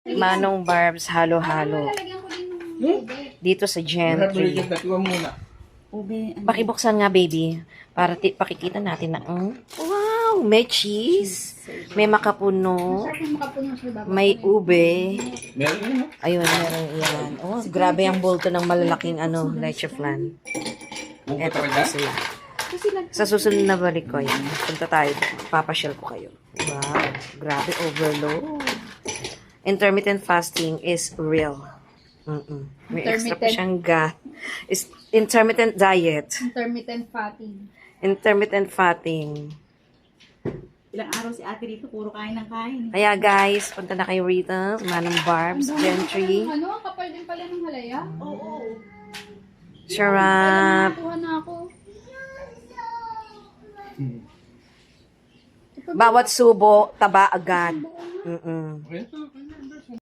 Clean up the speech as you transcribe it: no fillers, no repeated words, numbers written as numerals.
Manong Barbs, halo-halo. Dito sa Gentry. Pakibuksan nga, baby. Para pakikita natin na, wow, may cheese. May makapuno. May ube. Ayun, meron yan. Oh, grabe ang bulto ng malalaking leche flan. Eto po sila. Sa susunod na balik ko yan. Punta tayo. Papasyal ko kayo. Wow, grabe overload. Intermittent fasting is real. May extra pa siyang is intermittent diet. Intermittent fasting. Intermittent fasting. Ilang araw si ate dito, puro kain ng kain. Kaya guys, punta na kayo rito. Manong Barbs, Gentry. Ano, kapal din pala ng halaya. Oo. Sarap. Nakuha na ako. Bawat subo, taba agad.